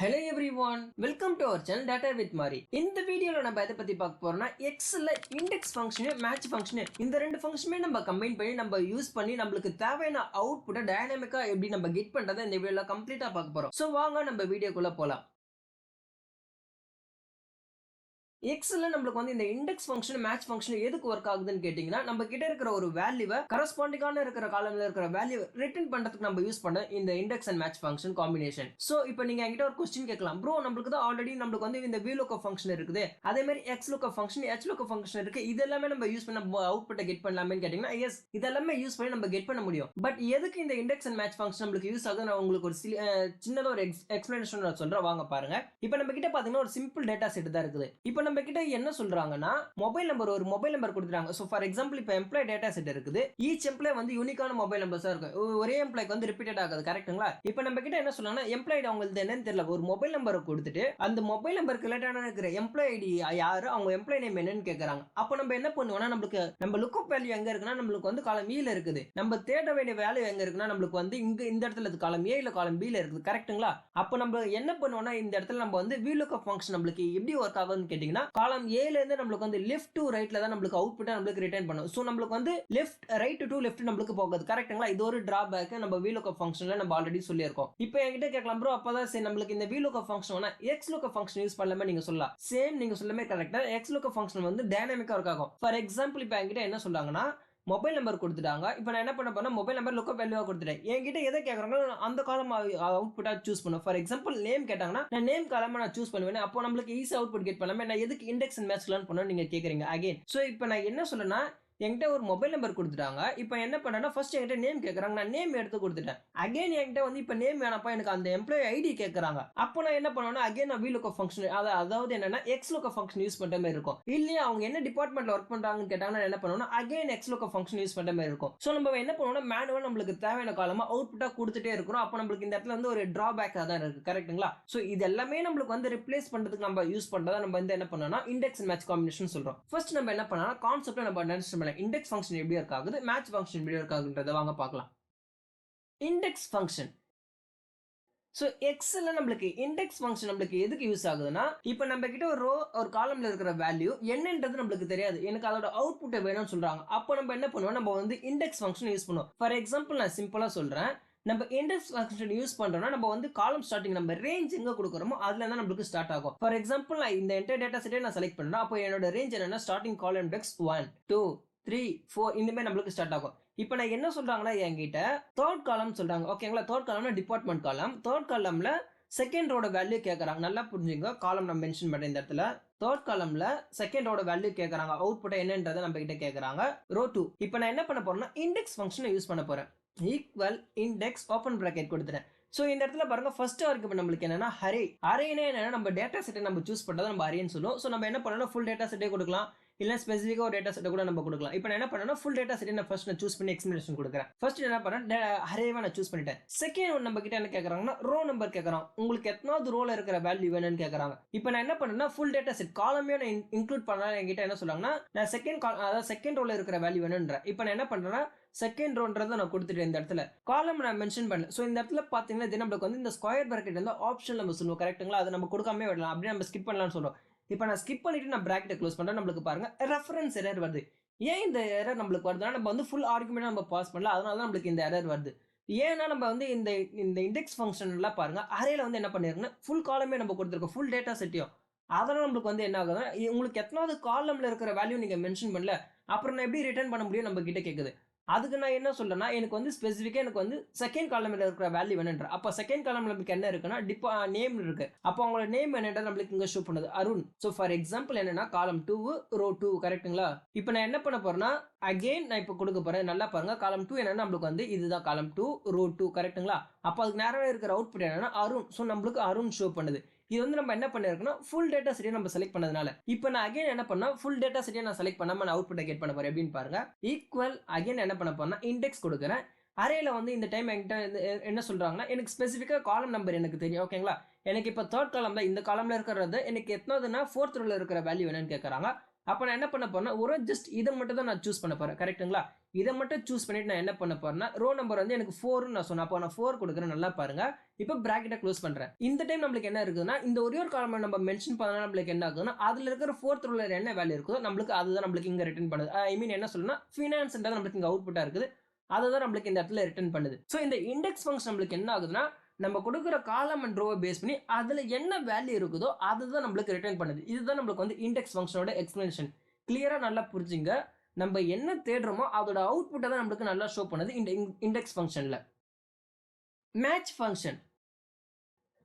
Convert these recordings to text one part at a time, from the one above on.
Hello everyone, welcome to our channel Data with Mari. இந்த வீடியோல நம்ம எதை பத்தி பார்க்க போறோம்னா எக்ஸல்ல இண்டெக்ஸ் ஃபங்க்ஷன் மேட்ச் ஃபங்க்ஷன் இந்த ரெண்டு ஃபங்க்ஷனுமே நம்ம கம்பைன் பண்ணி நம்ம யூஸ் பண்ணி நமக்கு தேவையான அவுட்புட்டை டைனமிக்கா எப்படி நம்ம கெட் பண்றதை இந்த வீடியோல கம்ப்ளீட்டா பார்க்க போறோம். சோ வாங்க நம்ம வீடியோக்குள்ள போலாம். எக்ஸல்ல நம்மளுக்கு வந்து இந்த இண்டெக்ஸ் ஃபங்க்ஷன் மேட்ச் ஃபங்க்ஷன் எதுக்கு ஒர்க் ஆகுதுன்னு கேட்டீங்கன்னா நம்ம கிட்ட இருக்கிற ஒரு வேல்யூவை கரஸ்பாண்டிங்கான இருக்கிற காலம்ல இருக்கிற வேல்யூ ரிட்டர்ன் பண்றதுக்கு நம்ம யூஸ் பண்ண இந்த index and match function combination. So இப்போ நீங்க என்கிட்ட ஒரு கொஸ்டின் கேட்கலாம், ப்ரோ நம்மளுக்கு தான் ஆல்ரெடி நம்மளுக்கு வந்து இந்த VLOOKUP ஃபங்க்ஷன் இருக்குது, அதே மாதிரி XLOOKUP ஃபங்க்ஷன் HLOOKUP ஃபங்க்ஷன் இருக்கு, இதெல்லாமே நம்ம யூஸ் பண்ண அவுட்புட்டை கெட் பண்ணலாம்னு கேட்டீங்கன்னா எஸ், இதெல்லாமே யூஸ் பண்ணி நம்ம கெட் பண்ண முடியும். பட் எதுக்கு இந்த இண்டெக்ஸ் அண்ட் மேட்ச் ஃபங்க்ஷன் நம்மளுக்கு யூஸ் ஆகுது நான் உங்களுக்கு ஒரு சின்னதா ஒரு எக்ஸ்பிளனேஷன் சொல்றேன், வாங்க பாருங்க. இப்போ நம்ம கிட்ட பாத்தீங்கன்னா ஒரு சிம்பிள் டேட்டா செட் தான் இருக்குது. இப்போ நம்ம கிட்ட என்ன சொல்றாங்கன்னா மொபைல் நம்பர் ஒரு மொபைல் நம்பர் கொடுத்துறாங்க. சோ ஃபார் எக்ஸாம்பிள் இப்போ எம்ப்ளாய் டேட்டா செட் இருக்குது, ஈச் எம்ப்ளாய் வந்து யூனிக்கான மொபைல் நம்பர்ஸா இருக்கு, ஒரே எம்ப்ளாய்க்கு வந்து ரிப்பீட்டட் ஆகுது, கரெக்ட்டுங்களா? இப்போ நம்ம கிட்ட என்ன சொல்றாங்கன்னா எம்ப்ளாய் அவங்களுக்கு என்னன்னு தெரியல, ஒரு மொபைல் நம்பரை கொடுத்துட்டு அந்த மொபைல் நம்பருக்கு ரிலேட்டடான இருக்கிற எம்ப்ளாய் ஐடி யாரு, அவங்க எம்ப்ளாய் நேம் என்னன்னு கேக்குறாங்க. அப்போ நம்ம என்ன பண்ணுவோம்னா நம்ம லுக்அப் வேல்யூ எங்க இருக்குன்னா நம்மளுக்கு வந்து காலம் E ல இருக்குது, நம்ம தேட வேண்டிய வேல்யூ எங்க இருக்குன்னா நம்மளுக்கு வந்து இங்க இந்த இடத்துல காலம் A இல்ல காலம் B ல இருக்குது, கரெக்ட்டுங்களா? அப்போ நம்ம என்ன பண்ணுவோம்னா இந்த இடத்துல நம்ம வந்து VLOOKUP ஃபங்க்ஷன் நம்மளுக்கு எப்படி ஒர்க் ஆகுதுன்னு கேட்டீங்கன்னா காலம் A ல இருந்து நம்மளுக்கு வந்து லெஃப்ட் டு ரைட்ல தான் நம்மளுக்கு அவுட்புட் நம்மளுக்கு ரிட்டர்ன் பண்ணும். சோ நம்மளுக்கு வந்து லெஃப்ட் ரைட் டு லெஃப்ட் நம்மளுக்கு போகுது, கரெக்ட்டுங்களா? இது ஒரு டிராபேக் நம்ம VLOOKUP ஃபங்க்ஷன்ல நம்ம ஆல்ரெடி சொல்லியிருக்கோம். இப்போ என்கிட்ட கேட்கலாம், ப்ரோ அப்பதான் சரி நம்மளுக்கு இந்த VLOOKUP ஃபங்க்ஷன் வேணா XLOOKUP ஃபங்க்ஷன் யூஸ் பண்ணலாமே நீங்க சொல்லலாம். சேம் நீங்க சொல்லுமே கரெக்டா, XLOOKUP ஃபங்க்ஷன் வந்து டைனமிக்கா ஒர்க் ஆகும். ஃபார் எக்ஸாம்பிள் இப்போ என்கிட்ட என்ன சொல்றாங்கன்னா மொபைல் நம்பர் கொடுத்துட்டாங்க, இப்போ நான் என்ன பண்ண போறேன், மொபைல் நம்பர் லுக்அப் வேல்யூவா கொடுத்துட்டேன், என்கிட்ட எதை கேட்கறாங்களோ அந்த காலம் அவுட்புட்டா சூஸ் பண்ணும். ஃபார் எக்ஸாம்பிள் நேம் கேட்டாங்கன்னா நான் நேம் காலமா நான் சூஸ் பண்ணுவேன். அப்போ நம்மளுக்கு ஈஸி அவுட்புட் கெட் பண்ணலாமே, நான் எதுக்கு இண்டெக்ஸ் அண்ட் மேட்ச் லேர்ன் பண்ணணும் நீங்க கேக்குறீங்க அகைன். சோ இப்போ நான் என்ன சொல்றேன்னா என்கிட்ட ஒரு மொபைல் நம்பர் கொடுத்துட்டாங்க, இப்போ என்ன பண்ணேன்னா ஃபர்ஸ்ட் என்கிட்ட நேம் கேட்கறாங்க, நான் நேம் எடுத்து கொடுத்துட்டேன். அகைன் என்கிட்ட வந்து இப்போ நேம் வேணாப்பா எனக்கு அந்த எம்ப்ளாய் ஐடி கேட்கறாங்க. அப்போ நான் என்ன பண்ணுவேன்னா அகைன் நான் VLOOKUP ஃபங்க்ஷன் அதாவது என்னன்னா XLOOKUP ஃபங்க்ஷன் யூஸ் பண்ற மாதிரி இருக்கும். இல்லையா அவங்க என்ன டிபார்ட்மெண்ட்ல ஒர்க் பண்றாங்கன்னு கேட்டாங்கன்னா என்ன பண்ணுவோம்னா அகைன் XLOOKUP ஃபங்க்ஷன் யூஸ் பண்ற மாதிரி இருக்கும். சோ நம்ம என்ன பண்ணுவோம்னா மேனுவல் நம்மளுக்கு தேவையான காலமா அவுட்புட்டா கொடுத்துட்டே இருக்கிறோம். அப்போ நம்மளுக்கு இந்த இடத்துல வந்து ஒரு டிராபேக்கா தான் இருக்கு, கரெக்ட்டுங்களா? சோ இது எல்லாமே நம்மளுக்கு வந்து ரிப்ளேஸ் பண்றதுக்கு நம்ம யூஸ் பண்றதா நம்ம வந்து என்ன பண்ணோம்னா இண்டெக்ஸ் அண்ட் மேட்ச் காம்பினேஷன் சொல்றோம். ஃபர்ஸ்ட் நம்ம என்ன பண்ணா கான்செப்ட் நம்ம அண்டர்ஸ்டாண்ட் பண்ணலாம், இண்டெக்ஸ் ஃபங்க்ஷன் எப்படி ஒர்க் ஆகுது, மேட்ச் ஃபங்க்ஷன் எப்படி ஒர்க் ஆகுன்றத வாங்க பார்க்கலாம். Index function. சோ எக்ஸல்ல நம்மளுக்கு இண்டெக்ஸ் ஃபங்க்ஷன் நம்மளுக்கு எதுக்கு யூஸ் ஆகுதுன்னா இப்போ நம்ம கிட்ட ஒரு ரோ ஒரு காலம்ல இருக்கிற வேல்யூ என்னன்றது நம்மளுக்கு தெரியாது, எனக்கு அதோட அவுட்புட் வேணும்னு சொல்றாங்க. அப்போ நம்ம என்ன பண்ணுவோம், நம்ம வந்து இண்டெக்ஸ் ஃபங்க்ஷன் யூஸ் பண்ணுவோம். ஃபார் எக்ஸாம்பிள் நான் சிம்பிளா சொல்றேன், நம்ம இண்டெக்ஸ் ஃபங்க்ஷன் யூஸ் பண்றோம்னா நம்ம வந்து காலம் ஸ்டார்டிங் நம்ம ரேஞ்ச் எங்க கொடுக்குறோமோ அதுல தான் நம்மளுக்கு ஸ்டார்ட் ஆகும். ஃபார் எக்ஸாம்பிள் நான் இந்த என்டையர் டேட்டா செட்டை நான் செலக்ட் பண்றேன், அப்போ என்னோட ரேஞ்ச் என்னன்னா ஸ்டார்டிங் காலம் இண்டெக்ஸ் 1 2 3 4 இந்த மாதிரி நம்மளுக்கு ஸ்டார்ட் ஆகும். இப்போ நான் என்ன சொல்றாங்கன்னா என்கிட்ட தேர்ட் காலம் சொல்றாங்க, ஓகேங்களா? தேர்ட் காலம்னா டிபார்ட்மெண்ட் காலம். தேர்ட் காலம்ல செகண்ட் ரோட வேல்யூ கேட்கறாங்க, நல்லா புரிஞ்சுங்க, காலம் நான் மென்ஷன் பண்றேன் இந்த இடத்துல. தேர்ட் காலம்ல செகண்ட் ரோட வேல்யூ கேட்கறாங்க, அவுட்புட் என்னன்றதை நம்ம கிட்ட கேட்கறாங்க ரோ 2. இப்போ நான் என்ன பண்ண போறேன்னா இண்டெக்ஸ் ஃபங்க்ஷனை யூஸ் பண்ண போறேன், ஈக்குவல் இண்டெக்ஸ் ஓபன் பிராக்கெட் கொடுத்துறேன். சோ இந்த இடத்துல பாருங்க ஃபர்ஸ்ட் ஆர்குமென்ட் நம்மளுக்கு என்னன்னா அரே. அரேனா என்னன்னா நம்ம டேட்டா செட்டை நம்ம சூஸ் பண்றத நம்ம அரேன்னு சொல்லுவோம். சோ நம்ம என்ன பண்ணலாம், ஃபுல் டேட்டா செட்டே கொடுக்கலாம், இல்ல ஸ்பெசிஃபிக்கா ஒரு டேட்டா செட் கூட நம்ம கொடுக்கலாம். இப்போ நான் என்ன பண்ணேன்னா ஃபுல் டேட்டா செட் நான் ஃபர்ஸ்ட் சூஸ் பண்ணி எக்ஸ்பிளனேஷன் கொடுக்குறேன். ஃபர்ஸ்ட் என்ன பண்ணேன் அரேவா நான் சூஸ் பண்ணிட்டேன். செகண்ட் ஒன் நம்ம கிட்ட என்ன கேக்குறாங்கன்னா ரோ நம்பர் கேக்குறாங்க, உங்களுக்கு எத்தனாவது ரோல இருக்கிற வேல்யூ வேணும்னு கேக்குறாங்க. இப்போ நான் என்ன பண்ணேன்னா ஃபுல் டேட்டா செட் காலமே நான் இன்க்ளூட் பண்ணலாம். என்கிட்ட என்ன சொல்றாங்கன்னா நான் செகண்ட் ரோல இருக்கிற வேல்யூ வேணும்ன்ற. இப்போ நான் என்ன பண்றேன்னா செகண்ட் ரோன்றதை நான் கொடுத்துட்டு இந்த இடத்துல காலம் நான் மென்ஷன் பண்ணல. சோ இந்த இடத்துல பாத்தீங்கன்னா இது நம்மளுக்கு வந்து இந்த ஸ்கொயர் பிராக்கெட் வந்து ஆப்ஷன் நம்ம சொல்லுவோம், கரெக்ட்டுங்களா? அதை நம்ம கொடுக்காம விடலாம், அப்படியே நம்ம ஸ்கிப் பண்ணலாம்னு சொல்றோம். இப்போ நான் ஸ்கிப் பண்ணிட்டு நான் பிராக்கெட்டை க்ளோஸ் பண்றேன், நம்மளுக்கு பாருங்க ரெஃபரன்ஸ் எரர் வருது. ஏன் இந்த எரர் நம்மளுக்கு வருதுன்னா நம்ம வந்து ஃபுல் ஆர்குமெண்ட் நம்ம பாஸ் பண்ணல, அதனால தான் நம்மளுக்கு இந்த எரர் வருது. ஏன்னா நம்ம வந்து இந்த இண்டெக்ஸ் ஃபங்க்ஷன்ல பாருங்க அரேல வந்து என்ன பண்ணிருக்குன்னா ஃபுல் காலமே நம்ம கொடுத்துருக்கோம், ஃபுல் டேட்டா செட்டையும். அதனால நம்மளுக்கு வந்து என்ன ஆகுதுன்னா உங்களுக்கு எத்தனாவது காலம்ல இருக்கிற வேல்யூ நீங்க மென்ஷன் பண்ணல, அப்புறம் நான் எப்படி ரிட்டர்ன் பண்ண முடியும் நம்ம கிட்ட கேக்குது. அதுக்கு நான் என்ன சொல்றேன்னா எனக்கு வந்து ஸ்பெசிஃபிக்கா எனக்கு வந்து செகண்ட் காலம்ல இருக்கிற வேல்யூ வேணும்ன்ற. அப்ப செகண்ட் காலம்ல நமக்கு என்ன இருக்குன்னா நேம் இருக்கு, அப்போ அவங்களோட நேம் என்னன்றது நம்மளுக்கு இங்க ஷோ பண்ணுது அருண். சோ ஃபார் எக்ஸாம்பிள் என்னன்னா காலம் 2 ரோ 2, கரெக்ட்டுங்களா? இப்போ நான் என்ன பண்ண போறேன்னா அகைன் நான் இப்போ கொடுக்க போறேன், நல்லா பாருங்க. காலம் 2 என்னன்னா நம்மளுக்கு வந்து இதுதான் காலம் 2 ரோ 2, கரெக்ட்டுங்களா? அப்போ அதுக்கு நேரவே இருக்கிற அவுட்புட் என்னன்னா அருண். சோ நம்மளுக்கு அருண் ஷோ பண்ணுது. இது வந்து நம்ம என்ன பண்ணிருக்கோம்னா ஃபுல் டேட்டா செட்டை நம்ம செலக்ட் பண்ணதுனால இப்போ நான் அகைன் என்ன பண்ணா ஃபுல் டேட்டா செட்டை நான் செலக்ட் பண்ணாம நான் அவுட்புட்டை கெட் பண்ண போறேன். எப்படின்னு பாருங்க, ஈக்குவல் அகைன் என்ன பண்ண போறேன்னா இண்டெக்ஸ் கொடுக்குறேன். அரேல வந்து இந்த டைம் என்கிட்ட என்ன சொல்றாங்கன்னா எனக்கு ஸ்பெசிஃபிக்கா காலம் நம்பர் எனக்கு தெரியும், ஓகேங்களா? எனக்கு இப்போ தேர்ட் காலம்ல இந்த காலம்ல இருக்கிறது எனக்கு எத்தனாவதுன்னா ஃபோர்த் ரோல இருக்கிற வேல்யூ என்னன்னு கேட்கறாங்க. அப்ப நான் என்ன பண்ண போறேன்னா, ஒரு ஜஸ்ட் இத மட்டும் தான் நான் சூஸ் பண்ண போறேன். கரெக்ட்டுங்களா? இத மட்டும் சூஸ் பண்ணிட்டு நான் என்ன பண்ண போறேன்னா, ரோ நம்பர் வந்து எனக்கு 4ன்னு நான் சொன்னேன். அப்ப நான் 4 குடுக்குறேன். நல்லா பாருங்க. இப்ப பிராக்கெட்ட க்ளோஸ் பண்றேன். இந்த டைம் நம்மளுக்கு என்ன இருக்குதுன்னா, இந்த ஒரே ஒரு காலம நம்ம மென்ஷன் பண்ணா நம்மளுக்கு என்ன ஆகுதுன்னா, அதுல இருக்கிற 4த் ரோல என்ன வேல்யூ இருக்குதோ நம்மளுக்கு அதுதான் நம்மளுக்கு இங்க ரிட்டர்ன் பண்ணுது. ஐ மீன் என்ன சொல்லணும்னா, ஃபினான்ஸ்ன்றது நம்மளுக்கு இங்க அவுட்புட்டா இருக்குது. அததான் நம்மளுக்கு இந்த இடத்துல ரிட்டர்ன் பண்ணுது. சோ இந்த இண்டெக்ஸ் ஃபங்ஷன் நம்மளுக்கு என்ன ஆகுதுன்னா, நம்ம கொடுக்குற காலம் அண்ட் ரோவை பேஸ் பண்ணி அதுல என்ன வேல்யூ இருக்குதோ அதுதான் நம்மளுக்கு ரிட்டர்ன் பண்ணுது. இதுதான் நம்மளுக்கு வந்து இண்டெக்ஸ் ஃபங்ஷனோட எக்ஸ்பிளனேஷன். கிளியரா நல்லா புரிஞ்சுங்க. நம்ம என்ன தேடுறோமோ அதோட அவுட்புட்டை தான் நம்மளுக்கு நல்லா ஷோ பண்ணுது இந்த இண்டெக்ஸ் ஃபங்ஷன்ல. Match function.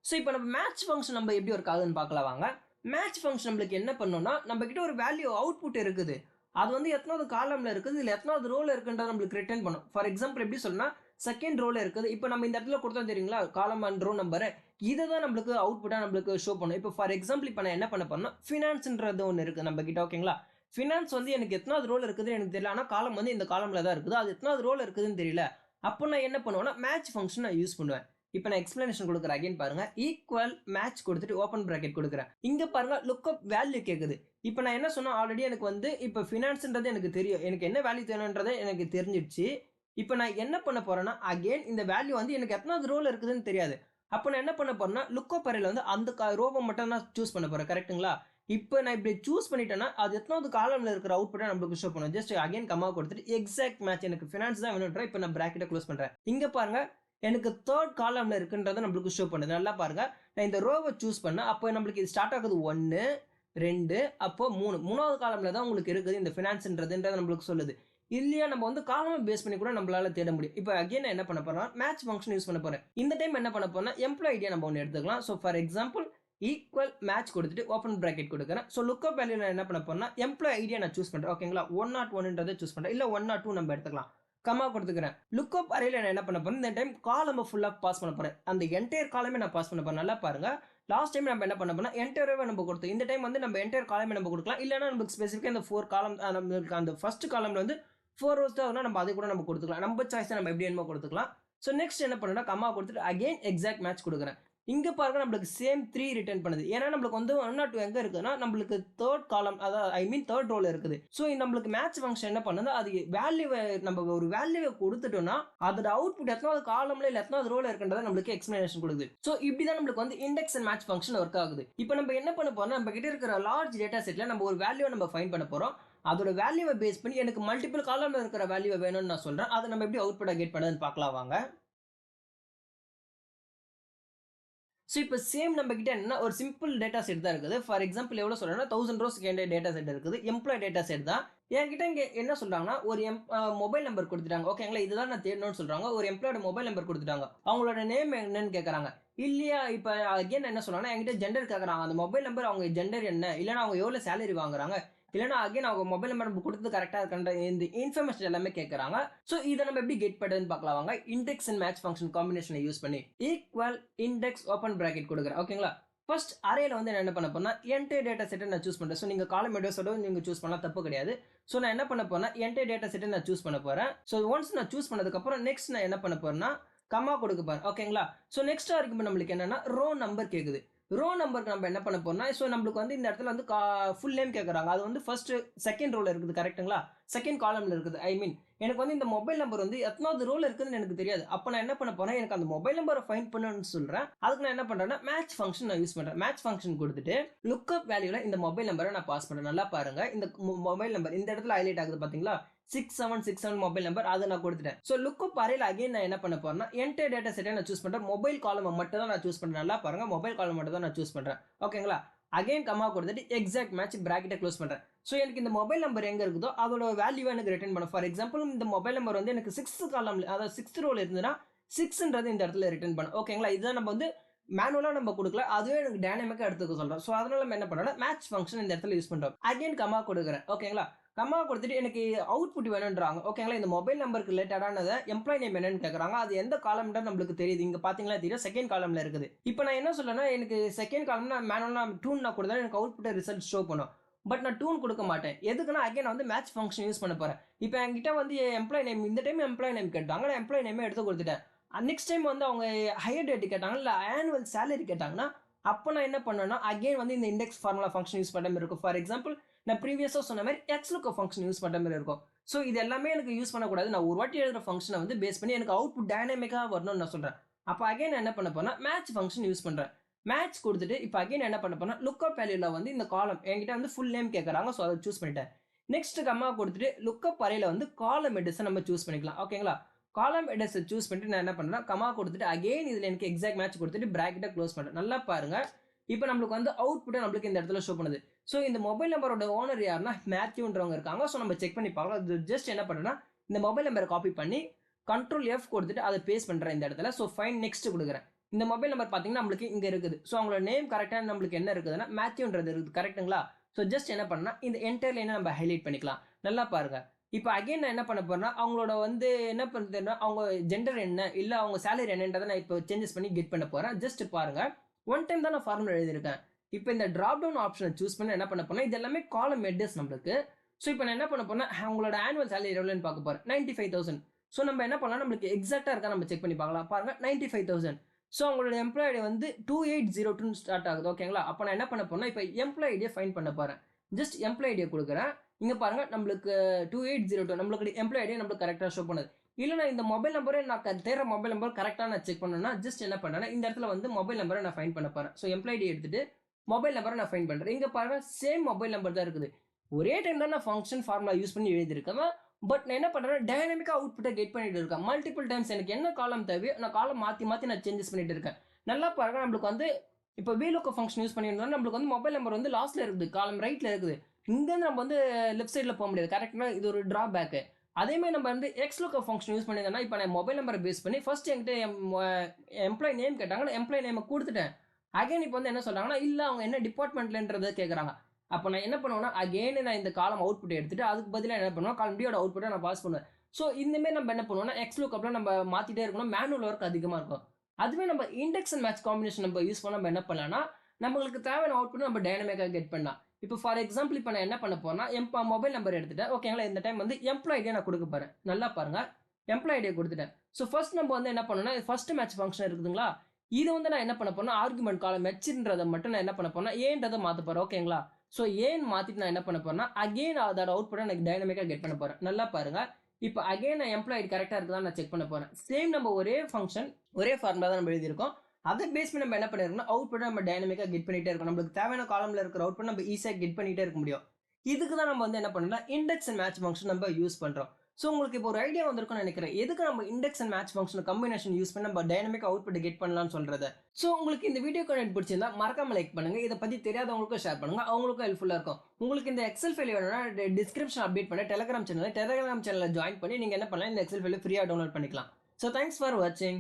ஸோ இப்போ நம்ம மேட்ச் ஃபங்ஷன் நம்ம எப்படி ஒர்க் ஆகுதுன்னு பார்க்கலாம் வாங்க. மேட்ச் ஃபங்ஷன் நம்மளுக்கு என்ன பண்ணும்னா, நம்ம கிட்ட ஒரு வேல்யூ அவுட்புட் இருக்குது. அது வந்து எத்தனாவது காலம்ல இருக்குது, இல்ல எத்தனாவது ரோல இருக்குன்றத நம்மளுக்கு ரிட்டர்ன் பண்ணும். ஃபார் எக்ஸாம்பிள் எப்படி சொல்லணும்னா, செகண்ட் ரோல இருக்குது. இப்போ நம்ம இந்த இடத்துல கொடுத்தோம் தெரியுங்களா, காலம் அண்ட் ரோ நம்பர். இதை தான் நம்மளுக்கு அவுட்புட்டா நம்மளுக்கு ஷோ பண்ணும். இப்போ ஃபார் எக்ஸாம்பிள் இப்போ நான் என்ன பண்ண போறேன்னா, ஃபினான்ஸ்ன்றது ஒன்று இருக்கு நம்ம கிட்ட. ஓகேங்களா? ஃபினான்ஸ் வந்து எனக்கு எத்தனாவது ரோல் இருக்குதுன்னு எனக்கு தெரியல. ஆனால் காலம் வந்து இந்த காலம்ல தான் இருக்குது. அது எத்தனாவது ரோல் இருக்குதுன்னு தெரியல. அப்போ நான் என்ன பண்ணுவேன்னா, மேட்ச் ஃபங்க்ஷன் நான் யூஸ் பண்ணுவேன். இப்போ நான் எக்ஸ்பிளனேஷன் கொடுக்குறேன். அகைன் பாருங்க. ஈக்குவல் மேட்ச் கொடுத்துட்டு ஓப்பன் பிராக்கெட் கொடுக்குறேன். இங்க பாருங்க லுக்அப் வேல்யூ கேக்குது. இப்போ நான் என்ன சொன்னா, ஆல்ரெடி எனக்கு வந்து இப்போ ஃபினான்ஸ்ன்றது எனக்கு தெரியும். எனக்கு என்ன வேல்யூ தேவைன்றதை எனக்கு தெரிஞ்சிடுச்சு. இப்போ நான் என்ன பண்ண போறேன்னா, அகைன் இந்த வேல்யூ வந்து எனக்கு எத்தனாவது ரோல இருக்குதுன்னு தெரியாது. அப்போ நான் என்ன பண்ண போறேன்னா, லுக்அப் அரேல வந்து அந்த ரோவை மட்டும் நான் சூஸ் பண்ண போறேன். கரெக்ட்டுங்களா? இப்போ நான் இப்படி சூஸ் பண்ணிட்டேன்னா, அது எத்தனாவது காலம்ல இருக்கிற அவுட்புட்டை நம்மளுக்கு ஷோ பண்ணும். ஜஸ்ட் அகைன் கமா கொடுத்துட்டு எக்ஸாக்ட் மேட்ச் எனக்கு ஃபினான்ஸ் தான் வேணும்ன்ற. இப்போ நான் பிராக்கெட்டை க்ளோஸ் பண்றேன். இங்க பாருங்க எனக்கு 3rd காலம்ல இருக்குன்றத நம்மளுக்கு ஷோ பண்ணுது. நல்லா பாருங்க. நான் இந்த ரோவை சூஸ் பண்ணேன். அப்போ நம்மளுக்கு இது ஸ்டார்ட் ஆகுது 1, 2 அப்போ 3. 3வது காலம்ல தான் உங்களுக்கு இருக்குது இந்த ஃபினான்ஸ்ன்றதுன்றது நம்மளுக்கு சொல்லுது. இல்லையா நம்ம வந்து காலமை பேஸ் பண்ணி கூட நம்மளால தேட முடியும். இப்போ அகைன் நான் என்ன பண்ண போறேன், மேட்ச் ஃபங்க்ஷன் யூஸ் பண்ண போறேன். இந்த டைம் என்ன பண்ண போறேன்னா, எம்ப்ளாய் ஐடியா நம்ம ஒன்று எடுத்துக்கலாம். So for example equal match கொடுத்துட்டு ஓப்பன் பிராக்கெட் கொடுக்குறேன். ஸோ லுக்அப் வேல்யூ நான் என்ன பண்ண போறேன்னா, எம்ப்ளாய் ஐடியா நான் சூஸ் பண்றேன். ஓகேங்களா? 101 சூஸ் பண்றேன். இல்ல 102 நம்ம எடுத்துக்கலாம். கமா கொடுத்துக்கிறேன். லுக்அப் அரேல நான் என்ன பண்ண போறேன், இந்த டைம் காலம் ஃபுல்லா பாஸ் பண்ண போறேன். அந்த என்டையர் காலமே நான் பாஸ் பண்ண போறேன். நல்லா பாருங்க. லாஸ்ட் டைம் நம்ம என்ன பண்ண போறோம்னா, என்டையராவே நம்ம கொடுத்தோம். இந்த டைம் வந்து நம்ம என்டையர் காலமே நம்ம கொடுக்கலாம். இல்லைன்னா நமக்கு ஸ்பெசிஃபிக்கா இந்த 4 காலம் நம்மளுக்கு அந்த ஃபர்ஸ்ட் காலம்ல வந்து 4 ரோஸ் தான் நம்ம அதை கூட நம்ம கொடுத்துக்கலாம். நம்ம சாய்ஸ் நம்ம எப்படி வேணுமோ கொடுத்துக்கலாம். ஸோ நெக்ஸ்ட் என்ன பண்ணுன்னா, கமா கொடுத்துட்டு அகைன் எக்ஸாக்ட் மேட்ச் கொடுக்குறேன். இங்க பாருங்க நம்மளுக்கு சேம் 3 ரிட்டர்ன் பண்ணுது. ஏன்னா நம்மளுக்கு வந்து 102 எங்க இருக்குன்னா, நம்மளுக்கு 3rd காலம் அதாவது ஐ மீன் 3rd ரோல இருக்குது. ஸோ நம்மளுக்கு மேட்ச் ஃபங்க்ஷன் என்ன பண்ணுது, அது வேல்யூவை நம்ம ஒரு வேல்யூவை கொடுத்துட்டோம்னா அதோட அவுட்புட் எத்தனாவது காலம்ல இல்ல எத்தனாவது ரோல இருக்குன்றத நம்மளுக்கு எக்ஸ்பிளனேஷன் கொடுக்குது. ஸோ இப்படிதான் நம்மளுக்கு வந்து index and match function work ஆகுது. இப்போ நம்ம என்ன பண்ண போறோம்னா, நம்ம கிட்ட இருக்கிற லார்ஜ் டேட்டா செட்ல நம்ம ஒரு வேல்யூவை நம்ம ஃபைண்ட் பண்ண போறோம். அதோட வேல்யூவை பேஸ் பண்ணி எனக்கு மல்டிபிள் காலம்ல இருக்கிற வேல்யூவை வேணும்னு நான் சொல்றேன். அதை நம்ம எப்படி அவுட்புட்டா கெட் பண்ணதுன்னு பார்க்கலாம் வாங்க. ஸோ இப்போ சேம் நம்ம கிட்ட என்னன்னா ஒரு சிம்பிள் டேட்டா செட் தான் இருக்குது. ஃபார் எக்ஸாம்பிள் எவ்வளோ சொல்றேன்னா 1000 ரோஸ்க்கு என்கிட்ட டேட்டா செட் இருக்குது. எம்ப்ளாய் டேட்டா செட் தான். என்கிட்ட இங்க என்ன சொல்றாங்கன்னா ஒரு மொபைல் நம்பர் கொடுத்துட்டாங்க. ஓகேங்களா? இதுதான் நான் தேடணும்னு சொல்றாங்க. ஒரு எம்ப்ளாயோட மொபைல் நம்பர் கொடுத்துட்டாங்க. அவங்களோட நேம் என்னன்னு கேட்கறாங்க. இல்லையா இப்போ அகைன் என்ன சொல்றாங்கன்னா, என்கிட்ட ஜெண்டர் கேட்கறாங்க. அந்த மொபைல் நம்பர் அவங்க ஜெண்டர் என்ன, இல்லைன்னா அவங்க எவ்வளோ சேலரி வாங்குறாங்க, இல்லைன்னா அகைன் அவங்க மொபைல் நம்பர் நம்ம கொடுத்தது கரெக்டாக இருக்கின்ற இந்த இன்ஃபர்மேஷன் எல்லாமே கேட்குறாங்க. ஸோ இதை நம்ம எப்படி கெட் பண்ணுறதுன்னு பார்க்கலாம் வாங்க. இண்டெக்ஸ் அண்ட் மேட்ச் ஃபங்க்ஷன் காம்பினேஷனை யூஸ் பண்ணி ஈக்குவல் இண்டெக்ஸ் ஓப்பன் பிராக்கெட் கொடுக்குறேன். ஓகேங்களா? ஃபர்ஸ்ட் அரேல வந்து நான் என்ன பண்ண போறேன்னா, என்டையர் டேட்டா செட்டை நான் சூஸ் பண்ணுறேன். ஸோ நீங்கள் காலம் எடோஸோட நீங்கள் சூஸ் பண்ணலாம், தப்பு கிடையாது. ஸோ நான் என்ன பண்ண போறேன்னா, என்டையர் டேட்டா செட்டை நான் சூஸ் பண்ண போறேன். ஸோ ஒன்ஸ் நான் சூஸ் பண்ணதுக்கப்புறம் நெக்ஸ்ட் நான் என்ன பண்ண போறேன்னா, கமா கொடுக்க போறேன். ஓகேங்களா? ஸோ நெக்ஸ்ட் ஆர்குமெண்ட் நம்மளுக்கு என்னன்னா ரோ நம்பர் கேட்குது. ரோ நம்பருக்கு நம்ம என்ன பண்ண போறோம்னா, ஸோ நம்மளுக்கு வந்து இந்த இடத்துல வந்து ஃபுல் நேம் கேட்குறாங்க. அது வந்து ஃபர்ஸ்ட் செகண்ட் ரோல இருக்குது. கரெக்ட்டுங்களா? செகண்ட் காலம்ல இருக்குது. ஐ மீன் எனக்கு வந்து இந்த மொபைல் நம்பர் வந்து எத்தனாவது ரோல இருக்குதுன்னு எனக்கு தெரியாது. அப்போ நான் என்ன பண்ண போறேன், எனக்கு அந்த மொபைல் நம்பரை ஃபைண்ட் பண்ணணும்னு சொல்றேன். அதுக்கு நான் என்ன பண்றேன்னா, மேட்ச் ஃபங்க்ஷன் நான் யூஸ் பண்றேன். மேட்ச் ஃபங்க்ஷன் கொடுத்துட்டு லுக்அப் வேல்யூல இந்த மொபைல் நம்பரை நான் பாஸ் பண்றேன். நல்லா பாருங்க. இந்த மொபைல் நம்பர் இந்த இடத்துல ஹைலைட் ஆகுது பாத்தீங்களா? 6767 மொபைல் நம்பர் அதை நான் கொடுத்துட்டேன். ஸோ லுக்அப் அரேல அகைன் நான் என்ன பண்ண போறேன்னா, என்டையர் டேட்டா செட்டை நான் சூஸ் பண்றேன். மொபைல் காலம் மட்டும் தான் நான் சூஸ் பண்றேன். நல்லா பாருங்க. மொபைல் காலம் மட்டும் தான் நான் சூஸ் பண்றேன். ஓகேங்களா? அகைன் கமா கொடுத்துட்டு எக்ஸாக்ட் மேட்ச் பிராக்கெட்டை க்ளோஸ் பண்றேன். ஸோ எனக்கு இந்த மொபைல் நம்பர் எங்க இருக்குதோ அதோட வேல்யூவை எனக்கு ரிட்டர்ன் பண்ணும். ஃபார் எக்ஸாம்பிள் இந்த மொபைல் நம்பர் வந்து எனக்கு 6th காலம்ல அதாவது 6th ரோல இருந்ததுன்னா 6ன்றது இந்த இடத்துல ரிட்டர்ன் பண்ணும். ஓகேங்களா? இதுதான் நம்ம வந்து மேனுவலா நம்ம கொடுக்கல, அதுவே எனக்கு டைனமிக்கா எடுத்துக்க சொல்றோம். ஸோ அதனால நம்ம என்ன பண்றோம்னா, மேட்ச் ஃபங்க்ஷன் இந்த இடத்துல யூஸ் பண்றோம். அகைன் கமா கொடுக்குறேன். ஓகேங்களா? கமா கொடுத்துட்டு எனக்கு அவுட்புட் வேணும்ன்றாங்க. ஓகேங்களா? இந்த மொபைல் நம்பருக்கு ரிலேட்டடானதை எம்ப்ளாய் நேம் என்னன்னு கேட்குறாங்க. அது எந்த காலம்ன்ற நம்மளுக்கு தெரியுது. இங்க பாத்தீங்களா தெரியும், செகண்ட் காலம்ல இருக்குது. இப்போ நான் என்ன சொல்றேன்னா, எனக்கு செகண்ட் காலம்னா மேனுவலா டூன் நான் கொடுத்தா எனக்கு அவுட்புட் ரிசல்ட் ஷோ பண்ணும். பட் நான் டூன் கொடுக்க மாட்டேன். எதுக்குன்னா அகைன் வந்து மேட்ச் ஃபங்க்ஷன் யூஸ் பண்ண போறேன். இப்போ என்கிட்ட வந்து எம்ப்ளாய் நேம் இந்த டைம் எம்ப்ளாய் நேம் கேட்டாங்க. நான் எம்ப்ளாய் நேமே எடுத்து கொடுத்துட்டேன். நெக்ஸ்ட் டைம் வந்து அவங்க ஹையர் டேட் கேட்டாங்க, இல்லை ஆனுவல் சேலரி கேட்டாங்கன்னா அப்போ நான் என்ன பண்ணேன்னா, அகைன் வந்து இந்த இண்டெக்ஸ் ஃபார்முலா ஃபங்க்ஷன் யூஸ் பண்ண இருக்கும். ஃபார் எக்ஸாம்பிள் நான் ப்ரீவியஸாக சொன்ன மாதிரி XLOOKUP ஃபங்க்ஷன் யூஸ் பண்ணுற மாதிரி இருக்கும். ஸோ இது எல்லாமே எனக்கு யூஸ் பண்ணக்கூடாது. நான் ஒரு வாட்டி எழுதுகிற ஃபங்க்ஷனை வந்து பேஸ் பண்ணி எனக்கு அவுட்புட் டைனமிக்காக வரணும்னு நான் சொல்கிறேன். அப்போ அகைன் நான் என்ன பண்ண போறேன்னா மேட்ச் ஃபங்க்ஷன் யூஸ் பண்ணுறேன். மேட்ச் கொடுத்துட்டு இப்போ அகைன் என்ன பண்ண போறேன்னா லுக்அப் வேல்யூல வந்து இந்த காலம் என்கிட்ட வந்து ஃபுல் நேம் கேட்குறாங்க. ஸோ அதை சூஸ் பண்ணிட்டேன். நெக்ஸ்ட் கம்மா கொடுத்துட்டு லுக்அப் அறையில வந்து காலம் ஹெட்டர்ஸை நம்ம சூஸ் பண்ணிக்கலாம். ஓகேங்களா? காலம் ஹெட்டர்ஸை சூஸ் பண்ணிட்டு நான் என்ன பண்ணுறேன், கமா கொடுத்துட்டு அகைன் இதில் எனக்கு எக்ஸாக்ட் மேட்ச் கொடுத்துட்டு பிராக்கெட்டை க்ளோஸ் பண்ணுறேன். நல்லா பாருங்க, இப்போ நம்மளுக்கு வந்து அவுட்புட்டை நம்மளுக்கு இந்த இடத்துல ஷோ பண்ணுது. ஸோ இந்த மொபைல் நம்பரோட ஓனர் யாருன்னா மேத்யூன்றவங்க இருக்காங்க. ஸோ நம்ம செக் பண்ணி பார்க்கலாம். அது ஜஸ்ட் என்ன பண்ணுறேன்னா இந்த மொபைல் நம்பரை காப்பி பண்ணி கண்ட்ரோல் F கொடுத்துட்டு அதை பேஸ்ட் பண்ணுறேன் இந்த இடத்துல. ஸோ ஃபைன் நெக்ஸ்ட் கொடுக்குறேன். இந்த மொபைல் நம்பர் பார்த்தீங்கன்னா நம்மளுக்கு இங்கே இருக்குது. ஸோ அவங்களோட நேம் கரெக்டாக நம்மளுக்கு என்ன இருக்குதுன்னா மேத்யூன்றது இருக்குது. கரெக்டுங்களா? ஸோ ஜஸ்ட் என்ன பண்ணா இந்த என்டையர் லைனை நம்ம ஹைலைட் பண்ணிக்கலாம். நல்லா பாருங்க. இப்போ அகைன் நான் என்ன பண்ண போறேன்னா அவங்களோட வந்து என்ன பண்ணுறதுன்னா அவங்க ஜெண்டர் என்ன இல்லை அவங்க சேலரி என்னன்றதை நான் இப்போ சேஞ்சஸ் பண்ணி கெட் பண்ண போகிறேன். ஜஸ்ட் பாருங்க, ஒன் டைம் தான் நான் ஃபார்முலா எழுதியிருக்கேன். இப்போ இந்த ட்ராப் டவுன் ஆப்ஷனை சூஸ் பண்ணி என்ன பண்ண போறேன், இது எல்லாமே காலம் ஹெட்டர்ஸ் நம்மளுக்கு. ஸோ இப்போ நான் என்ன பண்ண போறேன், அவங்களோட ஆனுவல் சேலரி எவ்வளோன்னு பார்க்க போறேன். 95,000. ஸோ நம்ம என்ன பண்ணலாம், நம்மளுக்கு எக்ஸாக்டாக இருக்கா நம்ம செக் பண்ணி பார்க்கலாம். பாருங்க 95,000. ஸோ அவங்களோட எம்ப்ளாய்டு வந்து 2802 ஸ்டார்ட் ஆகுது. ஓகேங்களா? அப்போ நான் என்ன பண்ண போறேன், இப்போ எம்ப்ளாய்டியை ஃபைன் பண்ண போறேன். ஜஸ்ட் எம்ப்ளாய்டியை கொடுக்குறேன். இங்கே பாருங்க நம்மளுக்கு 2802 நம்மளுக்கு எம்ப்ளாய்டியை நம்மளுக்கு கரெக்டாக ஷோ பண்ணுது. இல்லை நான் இந்த மொபைல் நம்பரே நான் தேடுற மொபைல் நம்பர் கரெக்டாக நான் செக் பண்ணணும்னா ஜஸ்ட் என்ன பண்ணுறேன்னா இந்த இடத்துல வந்து மொபைல் நம்பரை நான் ஃபைன் பண்ண போறேன். ஸோ எம்ப்ளாய்டி எடுத்துட்டு மொபைல் நம்பரை நான் ஃபைன் பண்ணுறேன். இங்கே பாருங்க சேம் மொபைல் நம்பர் தான் இருக்குது. ஒரே டைம் தான் நான் ஃபங்க்ஷன் ஃபார்முலா யூஸ் பண்ணி எழுதியிருக்கேன். பட் நான் என்ன பண்ணுறேன், டைனமிக்காக அவுட்புட்டை கெட் பண்ணிட்டு இருக்கேன். மல்டிபிள் டைம்ஸ் எனக்கு என்ன காலம் தேவையோ நான் காலம் மாற்றி மாற்றி நான் சேஞ்சஸ் பண்ணிட்டு இருக்கேன். நல்லா பாருங்க, நம்மளுக்கு வந்து இப்போ VLOOKUP ஃபங்க்ஷன் யூஸ் பண்ணியிருந்தோம். நம்மளுக்கு வந்து மொபைல் நம்பர் வந்து லாஸ்ட்ல இருக்குது, காலம் ரைட்ல இருக்குது. இங்கேருந்து நம்ம வந்து லெஃப்ட் சைடில் போக முடியாது. கரெக்டாக இது ஒரு ட்ராபேக்கு. அதேமாதிரி நம்ம வந்து XLOOKUP ஃபங்க்ஷன் யூஸ் பண்ணியிருந்தோம்னா இப்போ நான் மொபைல் நம்பரை பேஸ் பண்ணி ஃபர்ஸ்ட் என்கிட்ட எம்ப்ளாய் நேம் கேட்டாங்க, எம்ப்ளாய் நேமை கொடுத்துட்டேன். அகைன் இப்போ வந்து என்ன சொல்றாங்கன்னா இல்லை அவங்க என்ன டிபார்ட்மெண்ட்லன்றதை கேட்குறாங்க. அப்போ நான் என்ன பண்ணுவேன்னா அகைன் நான் இந்த காலம் அவுட்புட் எடுத்துட்டு அதுக்கு பதிலாக என்ன பண்ணுவேன், காலம் டியோட அவுட்புட்டை நான் பாஸ் பண்ணுவேன். ஸோ இந்தமாரி நம்ம என்ன பண்ணுவோம்னா XLOOKUPல நம்ம மாற்றிட்டே இருக்கணும், மேனுவல் ஒர்க் அதிகமாக இருக்கும். அதுவே நம்ம இண்டெக்ஸ் அண்ட் மேட்ச் காம்பினேஷன் நம்ம யூஸ் பண்ண நம்ம என்ன பண்ணலாம்னா நம்மளுக்கு தேவையான அவுட்புட் நம்ம டைனமிக்காக கெட் பண்ணலாம். இப்போ ஃபார் எக்ஸாம்பிள் இப்போ நான் என்ன பண்ண போறேன்னா மொபைல் நம்பர் எடுத்துட்டேன். ஓகேங்களா? இந்த டைம் வந்து எம்ப்ளாய்டியை நான் கொடுக்க போறேன். நல்லா பாருங்க, எம்ப்ளாய்டியை கொடுத்துட்டேன். ஸோ ஃபர்ஸ்ட் நம்ம வந்து என்ன பண்ணணும்னா ஃபர்ஸ்ட் மேட்ச் ஃபங்க்ஷன் இருக்குதுங்களா, இது வந்து நான் என்ன பண்ண போறேன்னா ஆர்குமெண்ட் காலம் மெச்சுன்றதை மட்டும் நான் என்ன பண்ண போறேன்னா ஏன்றதை மாற்ற போறேன். ஓகேங்களா? ஸோ ஏன் மாத்திட்டு நான் என்ன பண்ண போறேன்னா அகைன் அதோட அவுட்புட்டை எனக்கு டைனமிக்காக கெட் பண்ண போறேன். நல்லா பாருங்க, இப்போ அகைன் நான் எம்ப்ளாய்டு கரெக்டாக இருக்குதா நான் செக் பண்ண போறேன். சேம் நம்ம ஒரே ஃபங்க்ஷன் ஒரே ஃபார்முலா தான் நம்ம எழுதியிருக்கோம். அதை பேஸ் பண்ணி நம்ம என்ன பண்ணிருக்கோம்னா அவுட்புட்டை நம்ம டைனமிக்காக கெட் பண்ணிட்டே இருக்கோம். நம்மளுக்கு தேவையான காலம்ல இருக்கிற அவுட்புட் நம்ம ஈஸியாக கெட் பண்ணிட்டே இருக்க முடியும். இதுக்கு தான் நம்ம வந்து என்ன பண்ணோம்னா இண்டெக்ஸ் அண்ட் மேட்ச் ஃபங்க்ஷன் நம்ம யூஸ் பண்றோம். ஸோ உங்களுக்கு இப்போ ஒரு ஐடியா வந்திருக்கும்னு நினைக்கிறேன், எதுக்கு நம்ம index and match function combination use பண்ணி நம்ம டைனமிக் அவுட்புட் கெட் பண்ணலாம்னு சொல்றது. ஸோ உங்களுக்கு இந்த வீடியோ கண்டென்ட் பிடிச்சிருந்தா மறக்காம லைக் பண்ணுங்க, இதை பத்தி தெரியாதவங்களுக்கும் ஷேர் பண்ணுங்க, அவங்களுக்கும் ஹெல்ப்ஃபுல்லா இருக்கும். உங்களுக்கு இந்த எக்ஸல் ஃபைல் வேணும்னா டிஸ்கிரிப்ஷன் அப்டேட் பண்ண டெலிகிராம் சேனலை ஜாயின் பண்ணி நீங்க என்ன பண்ணலாம், இந்த எக்ஸல் ஃபைல் ஃப்ரீயா டவுன்லோட் பண்ணிக்கலாம். ஸோ தேங்க்ஸ் ஃபார் வாட்சிங்.